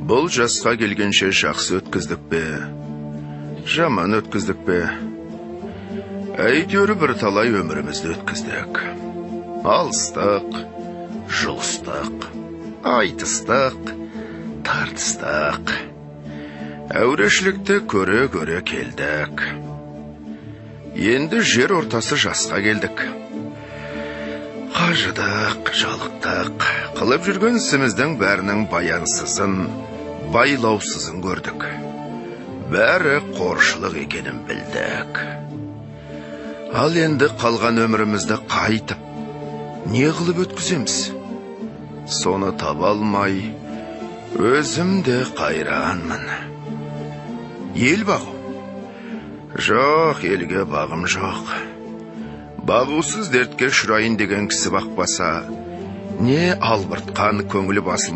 Бұл жасқа келгенше жақсы өткіздік пе, жаман өткіздік пе? Әйтеуір бір талай өмірімізді өткіздік. Алыстық, жұлыстық, айтыстық, тартыстық. Әурешілікті көре-көре келдік. Енді жер ортасы жасқа келдік. Қажыдық, жалықтық, қылып жүрген ісіміздің бәрінің баянсызын, байлаусызын көрдік. Бәрі қоршылық екенін білдік. Ал енді қалған өмірімізді қайтып, не қылып өткіземіз? Соны таба алмай, өзім де қайранмын. Ел бағу? Жоқ, елге бағым жоқ. Бағусыз дертке ұшырайын деген кісі бақпаса, не албыртқан көңілі басылмайды.